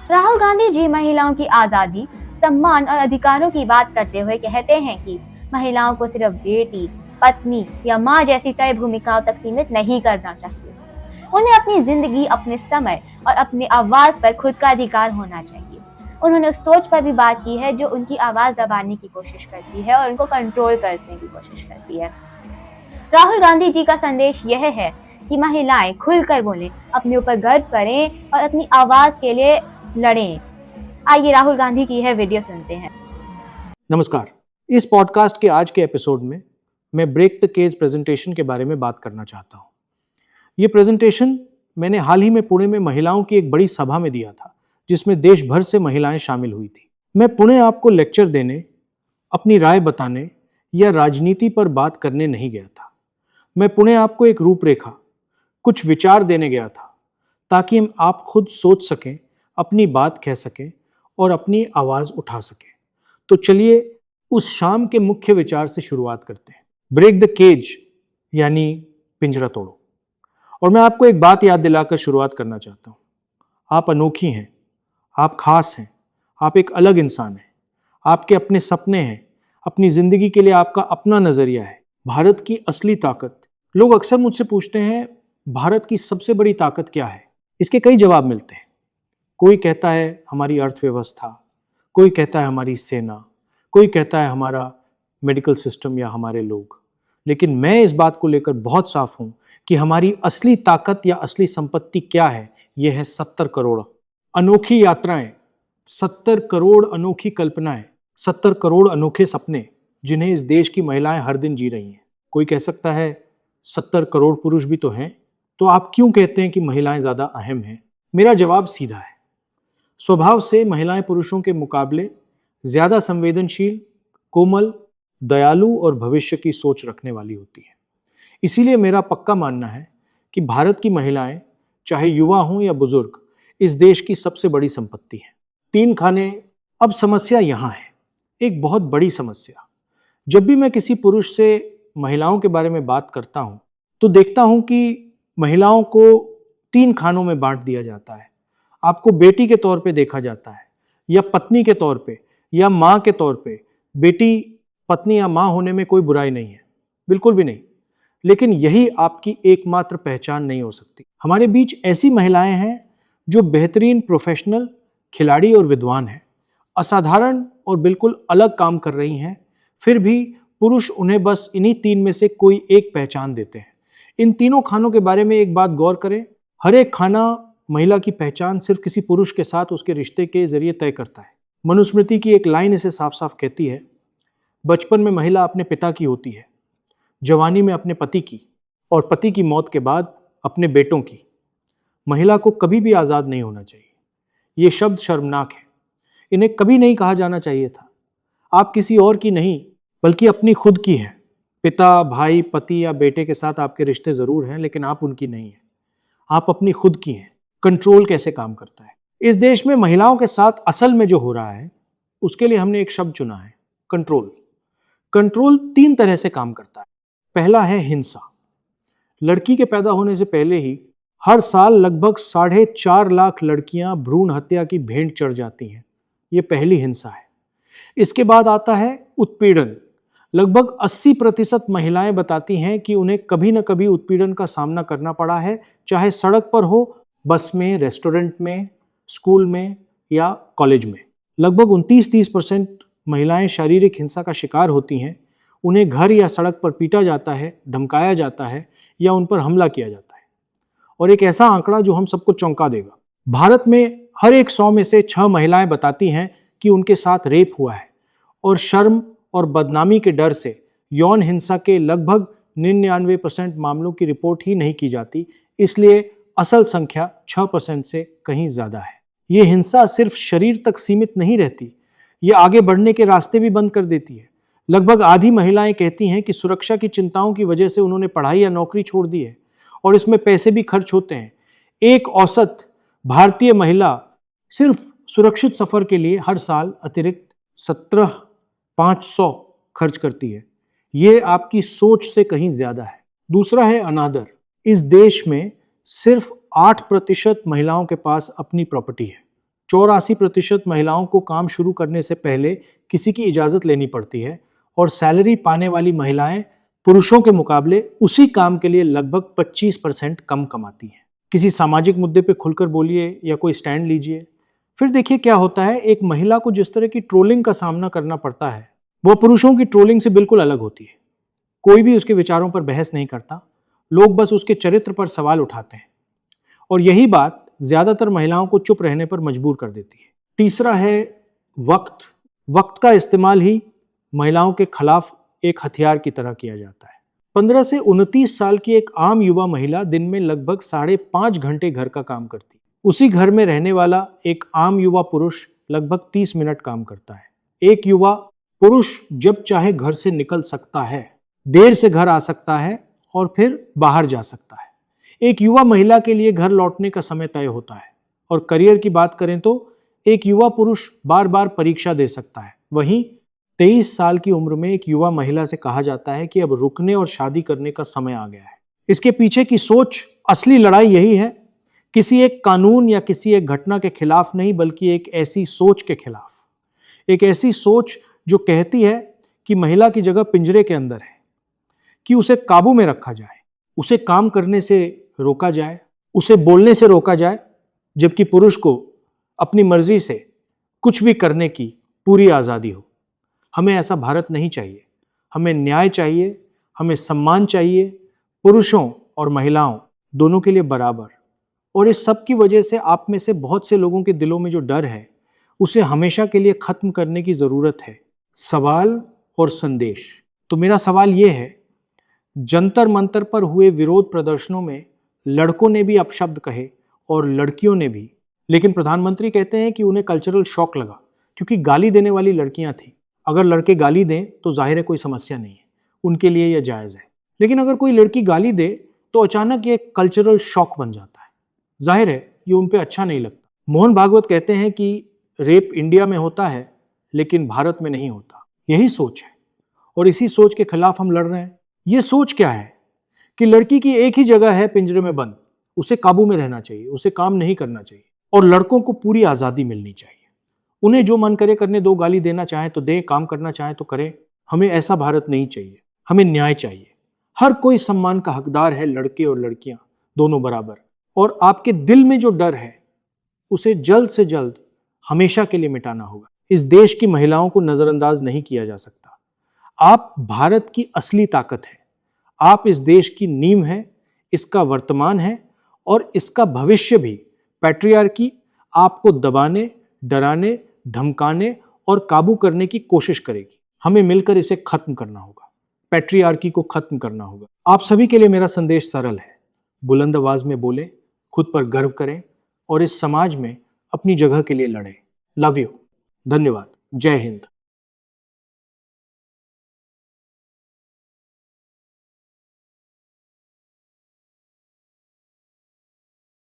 राहुल गांधी जी महिलाओं की आजादी, सम्मान और अधिकारों की बात करते हुए कहते हैं कि महिलाओं को सिर्फ बेटी, पत्नी या माँ जैसी तय भूमिकाओं तक सीमित नहीं करना चाहिए। उन्हें अपनी जिंदगी, अपने समय और अपनी आवाज पर खुद का अधिकार होना चाहिए। उन्होंने उस सोच पर भी बात की है जो उनकी आवाज दबाने की कोशिश करती है और उनको कंट्रोल करने की कोशिश करती है। राहुल गांधी जी का संदेश यह है कि महिलाएं खुलकर बोलें, अपने ऊपर गर्व करें और अपनी आवाज के लिए लड़ें। आइए राहुल गांधी की यह वीडियो सुनते हैं। नमस्कार। इस पॉडकास्ट के आज के एपिसोड में मैं ब्रेक द केज प्रेजेंटेशन के बारे में बात करना चाहता हूँ। ये प्रेजेंटेशन मैंने हाल ही में पुणे में महिलाओं की एक बड़ी सभा में दिया था, जिसमें देश भर से महिलाएं शामिल हुई थी। मैं पुणे आपको लेक्चर देने, अपनी राय बताने या राजनीति पर बात करने नहीं गया था। मैं पुणे आपको एक रूपरेखा, कुछ विचार देने गया था, ताकि हम आप खुद सोच सकें, अपनी बात कह सकें और अपनी आवाज उठा सकें। तो चलिए उस शाम के मुख्य विचार से शुरुआत करते हैं। ब्रेक द केज यानी पिंजरा तोड़ो। और मैं आपको एक बात याद दिलाकर शुरुआत करना चाहता हूँ। आप अनोखी हैं, आप खास हैं, आप एक अलग इंसान हैं, आपके अपने सपने हैं, अपनी जिंदगी के लिए आपका अपना नजरिया है। भारत की असली ताकत, लोग अक्सर मुझसे पूछते हैं, भारत की सबसे बड़ी ताकत क्या है? इसके कई जवाब मिलते हैं। कोई कहता है हमारी अर्थव्यवस्था, कोई कहता है हमारी सेना, कोई कहता है हमारा मेडिकल सिस्टम या हमारे लोग। लेकिन मैं इस बात को लेकर बहुत साफ हूं कि हमारी असली ताकत या असली संपत्ति क्या है। यह है 70 करोड़ अनोखी यात्राएं, 70 करोड़ अनोखी कल्पनाएं, 70 करोड़ अनोखे सपने, जिन्हें इस देश की महिलाएं हर दिन जी रही हैं। कोई कह सकता है 70 करोड़ पुरुष भी तो हैं, तो आप क्यों कहते हैं कि महिलाएं ज्यादा अहम हैं? मेरा जवाब सीधा है। स्वभाव से महिलाएं पुरुषों के मुकाबले ज्यादा संवेदनशील, कोमल, दयालु और भविष्य की सोच रखने वाली होती हैं। इसीलिए मेरा पक्का मानना है कि भारत की महिलाएं, चाहे युवा हों या बुजुर्ग, इस देश की सबसे बड़ी संपत्ति है। 3 खाने। अब समस्या यहां है, एक बहुत बड़ी समस्या। जब भी मैं किसी पुरुष से महिलाओं के बारे में बात करता हूं, तो देखता हूं कि महिलाओं को 3 खानों में बांट दिया जाता है। आपको बेटी के तौर पे देखा जाता है, या पत्नी के तौर पे, या माँ के तौर पे। बेटी, पत्नी या माँ होने में कोई बुराई नहीं है, बिल्कुल भी नहीं। लेकिन यही आपकी एकमात्र पहचान नहीं हो सकती। हमारे बीच ऐसी महिलाएं हैं जो बेहतरीन प्रोफेशनल, खिलाड़ी और विद्वान हैं, असाधारण और बिल्कुल अलग काम कर रही हैं। फिर भी पुरुष उन्हें बस इन्हीं 3 में से कोई एक पहचान देते हैं। इन तीनों खानों के बारे में एक बात गौर करें। हर एक खाना महिला की पहचान सिर्फ किसी पुरुष के साथ उसके रिश्ते के जरिए तय करता है। मनुस्मृति की एक लाइन इसे साफ साफ कहती है, बचपन में महिला अपने पिता की होती है, जवानी में अपने पति की, और पति की मौत के बाद अपने बेटों की। महिला को कभी भी आजाद नहीं होना चाहिए। ये शब्द शर्मनाक है, इन्हें कभी नहीं कहा जाना चाहिए था। आप किसी और की नहीं, बल्कि अपनी खुद की है। पिता, भाई, पति या बेटे के साथ आपके रिश्ते जरूर हैं, लेकिन आप उनकी नहीं है, आप अपनी खुद की हैं। कंट्रोल कैसे काम करता है? इस देश में महिलाओं के साथ असल में जो हो रहा है, उसके लिए हमने एक शब्द चुना है, कंट्रोल। कंट्रोल 3 तरह से काम करता है। पहला है हिंसा। लड़की के पैदा होने से पहले ही हर साल लगभग 4.5 लाख लड़कियां भ्रूण हत्या की भेंट चढ़ जाती हैं। यह पहली हिंसा है। इसके बाद आता है उत्पीड़न। लगभग 80% महिलाएं बताती हैं कि उन्हें कभी न कभी उत्पीड़न का सामना करना पड़ा है, चाहे सड़क पर हो, बस में, रेस्टोरेंट में, स्कूल में या कॉलेज में। लगभग 29-30% महिलाएं शारीरिक हिंसा का शिकार होती हैं। उन्हें घर या सड़क पर पीटा जाता है, धमकाया जाता है या उन पर हमला किया जाता है। और एक ऐसा आंकड़ा जो हम सबको चौंका देगा, भारत में हर एक 100 में से 6 महिलाएं बताती हैं कि उनके साथ रेप हुआ है। और शर्म और बदनामी के डर से यौन हिंसा के लगभग 99% मामलों की रिपोर्ट ही नहीं की जाती। इसलिए असल संख्या 6% से कहीं ज्यादा है। ये हिंसा सिर्फ शरीर तक सीमित नहीं रहती, ये आगे बढ़ने के रास्ते भी बंद कर देती है। लगभग आधी महिलाएं कहती हैं कि सुरक्षा की चिंताओं की वजह से उन्होंने पढ़ाई या नौकरी छोड़ दी है, और इसमें पैसे भी खर्च होते हैं। एक औसत भारतीय महिला सिर्फ सुरक्षित सफर के लिए हर साल अतिरिक्त 17,500 खर्च करती है। ये आपकी सोच से कहीं ज्यादा है। दूसरा है अनादर। इस देश में सिर्फ 8% महिलाओं के पास अपनी प्रॉपर्टी है। 84% महिलाओं को काम शुरू करने से पहले किसी की इजाज़त लेनी पड़ती है और सैलरी पाने वाली महिलाएं पुरुषों के मुकाबले उसी काम के लिए लगभग 25% कम कमाती हैं। किसी सामाजिक मुद्दे पे खुलकर बोलिए या कोई स्टैंड लीजिए, फिर देखिए क्या होता है। एक महिला को जिस तरह की ट्रोलिंग का सामना करना पड़ता है वह पुरुषों की ट्रोलिंग से बिल्कुल अलग होती है। कोई भी उसके विचारों पर बहस नहीं करता, लोग बस उसके चरित्र पर सवाल उठाते हैं और यही बात ज्यादातर महिलाओं को चुप रहने पर मजबूर कर देती है। तीसरा है वक्त। वक्त का इस्तेमाल ही महिलाओं के खिलाफ एक हथियार की तरह किया जाता है। 15 से 29 साल की एक आम युवा महिला दिन में लगभग 5.5 घंटे घर का काम करती है। उसी घर में रहने वाला एक आम युवा पुरुष लगभग 30 मिनट काम करता है। एक युवा पुरुष जब चाहे घर से निकल सकता है, देर से घर आ सकता है और फिर बाहर जा सकता है। एक युवा महिला के लिए घर लौटने का समय तय होता है। और करियर की बात करें तो एक युवा पुरुष बार बार परीक्षा दे सकता है। वहीं 23 साल की उम्र में एक युवा महिला से कहा जाता है कि अब रुकने और शादी करने का समय आ गया है। इसके पीछे की सोच, असली लड़ाई यही है, किसी एक कानून या किसी एक घटना के खिलाफ नहीं, बल्कि एक ऐसी सोच के खिलाफ। एक ऐसी सोच जो कहती है कि महिला की जगह पिंजरे के अंदर है, कि उसे काबू में रखा जाए, उसे काम करने से रोका जाए, उसे बोलने से रोका जाए, जबकि पुरुष को अपनी मर्जी से कुछ भी करने की पूरी आज़ादी हो। हमें ऐसा भारत नहीं चाहिए। हमें न्याय चाहिए, हमें सम्मान चाहिए, पुरुषों और महिलाओं दोनों के लिए बराबर। और इस सब की वजह से आप में से बहुत से लोगों के दिलों में जो डर है उसे हमेशा के लिए खत्म करने की ज़रूरत है। सवाल और संदेश। तो मेरा सवाल ये है, जंतर मंतर पर हुए विरोध प्रदर्शनों में लड़कों ने भी अपशब्द कहे और लड़कियों ने भी, लेकिन प्रधानमंत्री कहते हैं कि उन्हें कल्चरल शॉक लगा क्योंकि गाली देने वाली लड़कियां थीं। अगर लड़के गाली दें तो जाहिर है कोई समस्या नहीं है, उनके लिए यह जायज़ है। लेकिन अगर कोई लड़की गाली दे तो अचानक ये कल्चरल शॉक बन जाता है। जाहिर है ये उन पर अच्छा नहीं लगता। मोहन भागवत कहते हैं कि रेप इंडिया में होता है लेकिन भारत में नहीं होता। यही सोच है और इसी सोच के खिलाफ हम लड़ रहे हैं। ये सोच क्या है कि लड़की की एक ही जगह है पिंजरे में बंद, उसे काबू में रहना चाहिए, उसे काम नहीं करना चाहिए और लड़कों को पूरी आज़ादी मिलनी चाहिए। उन्हें जो मन करे करने दो, गाली देना चाहे तो दें, काम करना चाहे तो करें। हमें ऐसा भारत नहीं चाहिए। हमें न्याय चाहिए। हर कोई सम्मान का हकदार है, लड़के और लड़कियां दोनों बराबर। और आपके दिल में जो डर है उसे जल्द से जल्द हमेशा के लिए मिटाना होगा। इस देश की महिलाओं को नजरअंदाज नहीं किया जा सकता। आप भारत की असली ताकत है। आप इस देश की नींव है, इसका वर्तमान है और इसका भविष्य भी। पैट्रियार्की आपको दबाने, डराने, धमकाने और काबू करने की कोशिश करेगी। हमें मिलकर इसे खत्म करना होगा। पैट्रियार्की को खत्म करना होगा। आप सभी के लिए मेरा संदेश सरल है, बुलंद आवाज में बोलें, खुद पर गर्व करें और इस समाज में अपनी जगह के लिए लड़ें। Love you. धन्यवाद। जय हिंद।